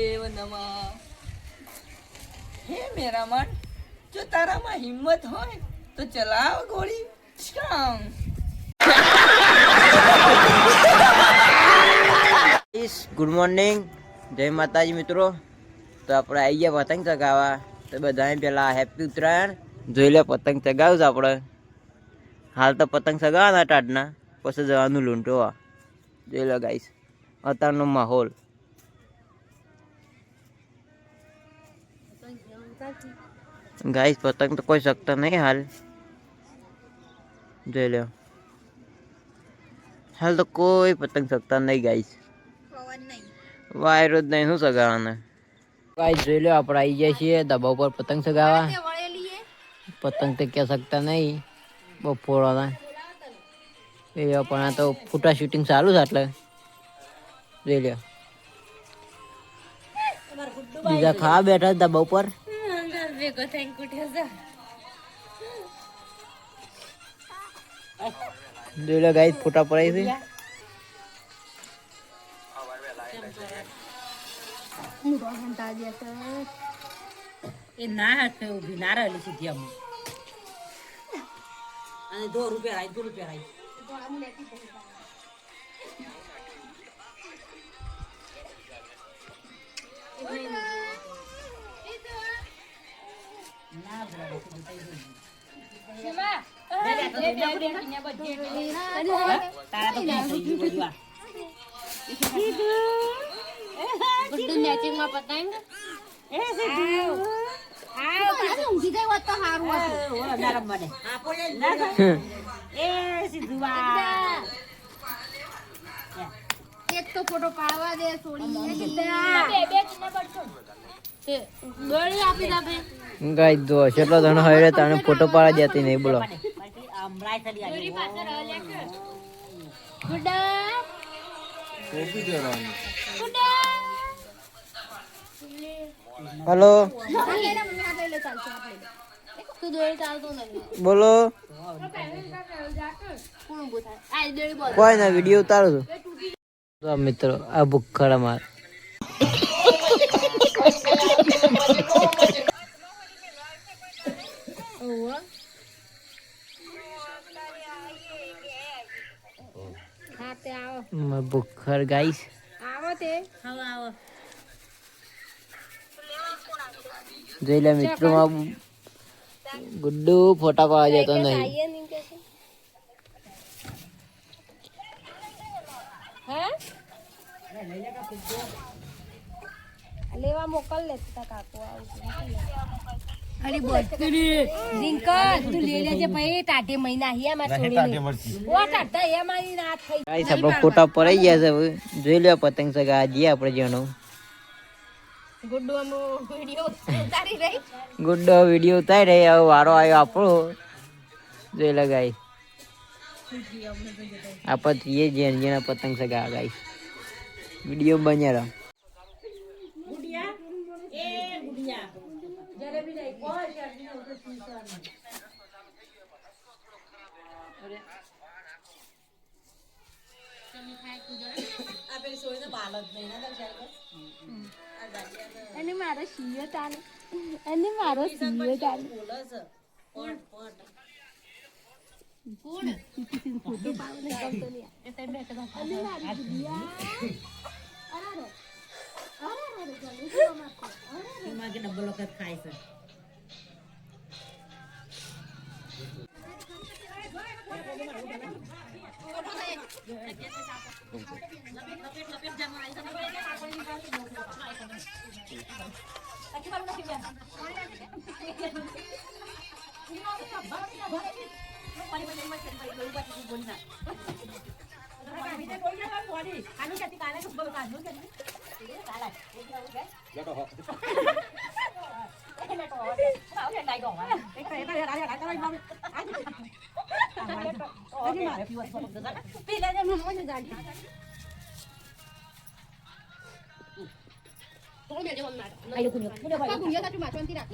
महादेव नमः। हे मेरा मन, जो तारा में हिम्मत हो तो चलाओ गोली। ગુડ મોર્નિંગ, જય માતાજી મિત્રો. તો આપણે આવી ગયા પતંગ ચગાવવા. તો બધાને પેલા હેપી ઉત્તરાયણ. જોઈ લે પતંગ ચગાવું છે આપણે. હાલ તો પતંગ ચગાવવાના ટાટના, પછી જવાનું લૂંટવા. જોઈ લો ગાઈસ અત્યારનો માહોલ. ગાઈસ પતંગ તો કોઈ શકતા નહીં હાલ. જોઈ લો હાલ તો કોઈ પતંગ શકતા નહીં ગાઈસ. વાયરો જ નહીં શું સગાવાના. ગાઈસ જોઈ લો આપણે આવી જાય છીએ ધાબા ઉપર પતંગ સગાવા. પતંગ તો ક્યાં શકતા નહીં બપોરના. જોઈ લો પણ આ તો ફૂટા શૂટિંગ ચાલુ છે એટલે જોઈ લો. બીજા ખાવા બેઠા ધાબા ઉપર. જોઈ લો ગાઈસ ફોટા પડાય છે. એ ના હટે ઉભી ના રહેલી સીધી અમુ અને 2 રૂપિયા રાઈ 2 રૂપિયા રાઈ ગુડ્ડુ મેચિંગ માં પતંગ એ સીધું આ પાછું ઊંઘી ગઈ હોત તો સારું હતું. ઓ નરમ બને આ પોલે એ સીધું એક તો ફોટો પાડવા દે છોડી બે કિન્ને પડશો તે ગળી આપી દે બે ગાઈસ જો કેટલો ધણ હોય તને ફોટો પાડવા દેતી નહીં બોલો. આમરાય થલી આવી પાછળ લે કે ગુડા કોપી દેવાની. ગુડા હેલો તું દોડી ચાલતો નથી બોલો. કોઈ ના વિડીયો ઉતારો છો. તો મિત્રો આ ભૂખડ માર ભૂખડ ગાઈસ આવો તે હવે આવો જોઈ લે મિત્રો ગુડ્ડુ ફોટા પાડવા જતો નહીં. લેવા મોકલ લે કાકુ અરે બોતરી રિંકા તું લે લેજે ભાઈ ટાટે મહિના હિયા માં છોડી ઓ ટાટા એ મારી રાત થઈ ગાઈસ આપણો ફોટા પડાઈ ગયા છે હવે. જોઈ લે પતંગ સગા જી આપણે જેનો ગુડ્ડુ અમો વિડિયો ઉતારી રહી ગુડ્ડો વિડીયો ઉતારી રહી. હવે વારો આવ્યો આપણો. જોઈ લે ગાઈસ આપણે એ જેના પતંગ સગા ગાઈસ વિડીયો બન્યા રહો. ગુડિયા એ ગુડિયા જલેબી લઈ કોઈ શરદી નો તો ચીસર અરે તમે ખાય કુદર આ પેલી સોય તો બાલ જ નહીં ના દર્શાય અને મારો સીયો ચાલે અને મારો સીયો ચાલે બોલે છે પટ પટ કોણ ફોટો પાવને ગમતો નહીં એ તે બેઠો અને મારી ગુડિયા અરે એમાં કે ડબલ વખત ખાય છે ayo kunyuk apa kunyuk tapi macam tidak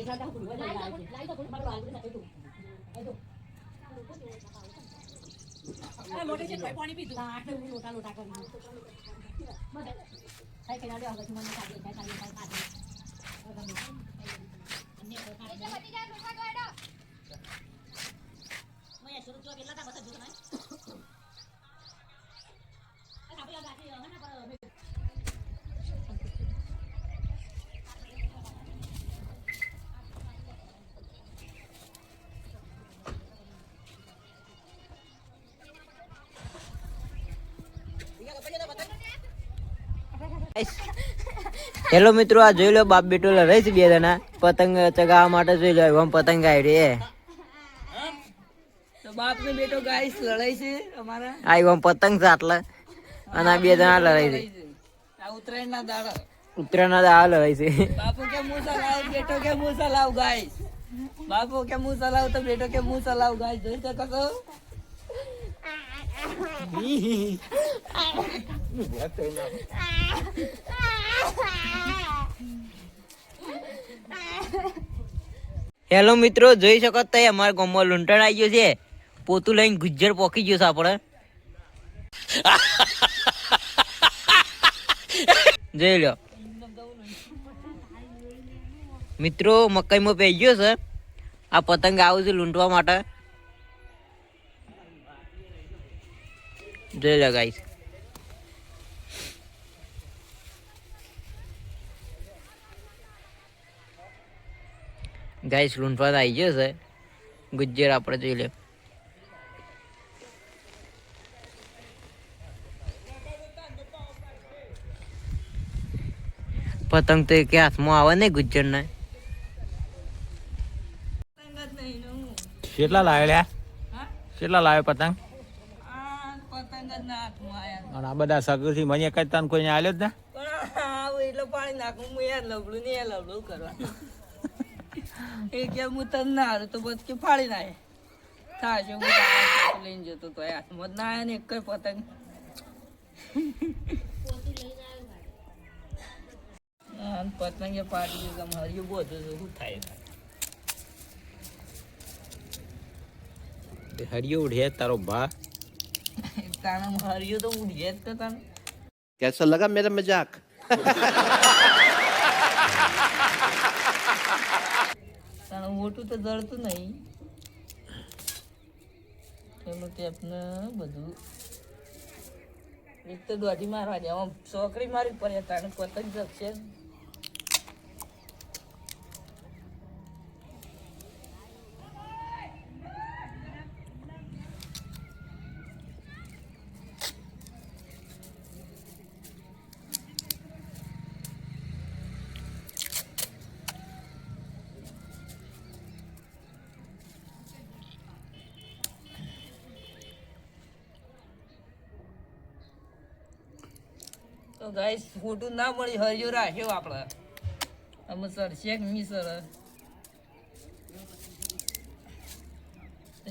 hello મિત્રો, આ જોઈ લો બાપ બેટો લડે છે બે જણા પતંગ ચગાવવા માટે. જોઈ લો એમ પતંગ આવી રહી તો બાપ ને બેટો ગાઈસ લડાઈ છે અમારા. આ એમ પતંગ છે આટલા અને આ બે જણા લડાઈ છે. આ ઉત્તરાયણ ના દાડા ઉત્તરાયણ ના આ લડાઈ છે. બાપુ કે મું ચલાવ, બેટો કે મું ચલાવ ગાઈસ. બાપુ કે મું ચલાવ તો બેટો કે મું ચલાવ ગાઈસ. જોઈ શકો છો. હેલો મિત્રો, જોઈ શકો તો અમારા ગામમાં લૂંટણ આવી ગયો છે. પોતું લઈને ગુજ્જર પોકી ગયો છે આપણે. જોઈ લો મિત્રો, મકાઈમાં પઈ ગયો છે. આ પતંગ આવું છે લૂંટવા માટે. જોઈ લો ગાઈસ. ગાઈસ લૂંટવા આવી ગયો છે ગુજ્જર આપણે. જોઈ લે પતંગ તો કે હાથમાં આવે ને ગુજ્જર ને. કેટલા લાવ્યા લ્યા? કેટલા લાવ્યો પતંગ? આ પતંગ જ ના હાથમાં આયા. અને આ બધા સગથી મને કઈ તને કોઈને આલ્યો જ ને? પણ આવું એટલે પાણી નાખું હું યાર લબડું ને યાર લબડું કરવા. એ કે હું તને ના હારું તો બસ કે ફાડી નાખે. થાશે હું તો લઈને જતો તો હાથમાં જ ના આયા ને એક જ પતંગ. પતંગે પાડી દીધું હરિયું બોધું છું. શું થાય? હરિયો ઉઠે તારો ભા. તારા હરિયું તો ઉડીએ જ તો તને. कैसा लगा मेरा मजाक? તારું મોટું તો જળતું નહીં. એમાં ટેપને બધું એક તો દોઢી મારવા દે. આમ છોકરી મારી પડે તારે પતંગ જશે. તો ગાઈસ ફોટું ના મળી હરિયો રાખ્યો આપણે. અમે સર શેક મી સર.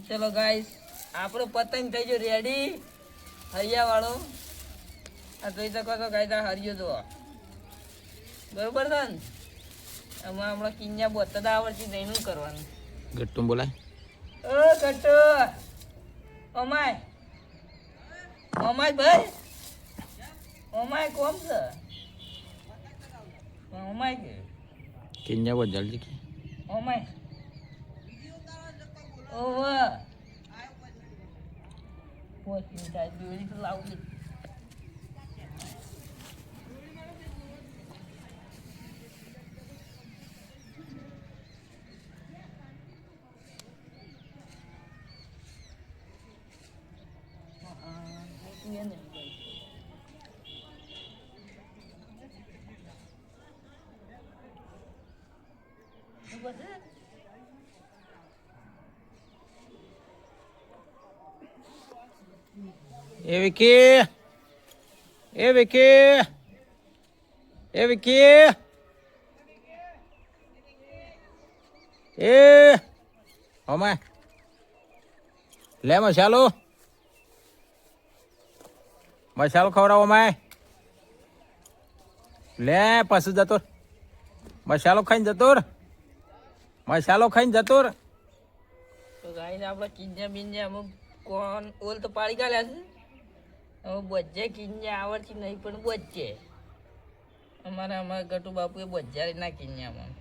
ચલો ગાઈસ, આપણો પતંગ થઈ ગયો રેડી હરિયા વાળો. આ જોઈ શકો છો ગાઈસ, આ હરિયો જોવા બરોબર છે ને. આમાં હમણાં કિન્યા બોતતા આવડતી નહીં. શું કરવાનું? ગટ્ટુ બોલાય. ઓ ગટ્ટુ, અમાય અમાય ભાઈ, અમાય કોમ છે. અમાય કે કિન્યા બહુ જલ્દી કે અમાય ઓવા પોત મિનિટ દોરી તો લાવું. એ વિકી, એ વિકી, એ વિકી, એ અમાય લે મસાલો, મસાલો ખવડાવો અમાય. લે પછી જતો મસાલો ખાઈને જતો, મસાલો ખાઈને જતો. તો ગાઈસ આપણે કિંજા બિંજા અમુક કોણ ઓલ તો પાડી ગાલ્યા છે. હવે બજે કિંજા આવડતી નહીં પણ બજે અમારા ગટુ બાપુએ બજારે નાખી આમાં.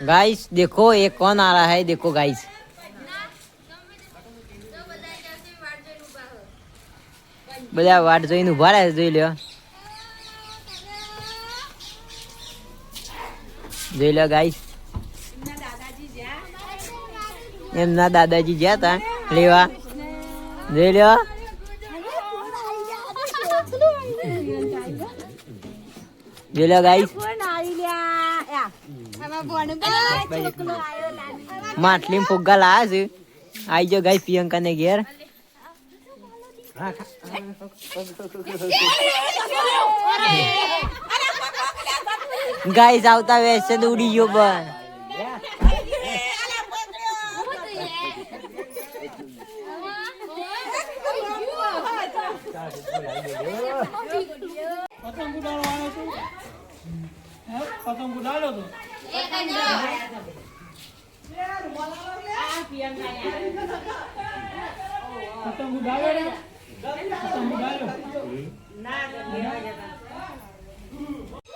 गाइस देखो ये कौन आ रहा है, देखो गाइस. બધા વાટ જોઈને ઉભા રહે, જોઈ લ્યો, જોઈ લો ગાઈસ. એમના દાદાજી જ્યાં તા લેવા, જોઈ લ્યો. જોઈ લો ગાઈસ, માટલી ફુગ્ગા લાયા છે. આઈ જો ગાઈસ પ્રિયંકા ને ઘેર. ગાઈસ આવતા વેસે ઉડી ગયો પણ.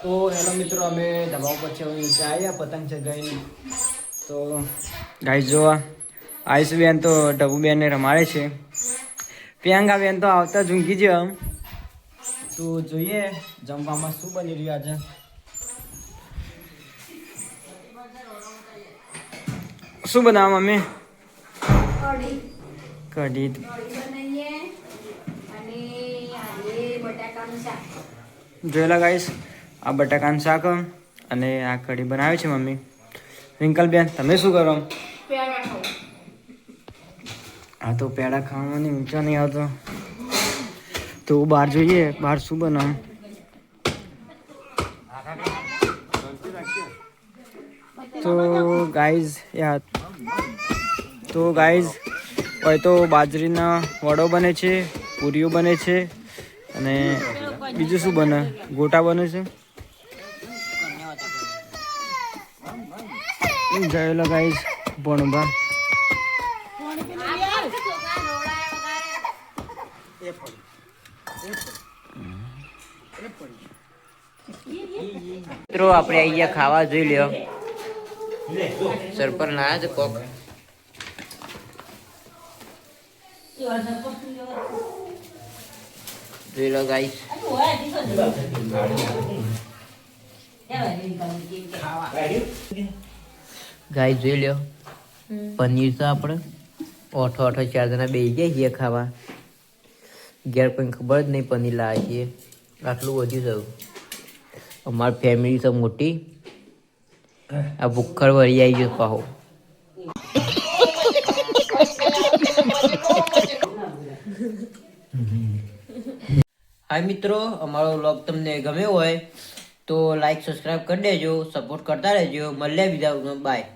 તો હેલો મિત્રો, અમે ધાબા ઉપર છે, નીચે આવ્યા પતંગ ચગાવીને. તો ગાઈસ જો આયુષ બેન તો ડબુ બેનને રમાડે છે. પ્રિયંકા બેન તો આવતા ઝૂંકી છે. તો જોઈએ જમવામાં શું બની રહ્યું આજે. શું બનાવવા મમ્મી? કઢી. જોયેલા ગાઈસ, આ બટાકાનું શાક અને આ કઢી બનાવે છે મમ્મી. રિંકલબેન તમે શું કરો? હા તો પેડા ખાવાની ઊંચા નહીં આવતો, તો બહાર જોઈએ બહાર શું બનાવું. તો ગાઈઝ હોય તો બાજરીના વડો બને છે, પૂરીઓ બને છે અને બીજું શું બને? ગોટા બને છે. જયેલો ગાઈઝ ભણવા. મિત્રો આપણે અહીંયા ખાવા જોઈ લ્યો. સરપંચ લાયા છે કોક. જોઈ લો ગાઈસ. ગાઈસ જોઈ લ્યો, પનીર તો આપણે ઓઠો 4 જણા બેસી ગયા છીએ ખાવા. ઘેર કોઈ ખબર જ નહીં પનીર લાવે છીએ. આટલું વધ્યું થયું. અમારી ફેમિલી તો મોટી. આ ભૂખર વળી આવી ગયો પાહો. હાય મિત્રો, અમારો વ્લોગ તમને ગમ્યો હોય તો લાઈક સબસ્ક્રાઈબ કરી દેજો, સપોર્ટ કરતા રહેજો. મળ્યા બીજા, બાય.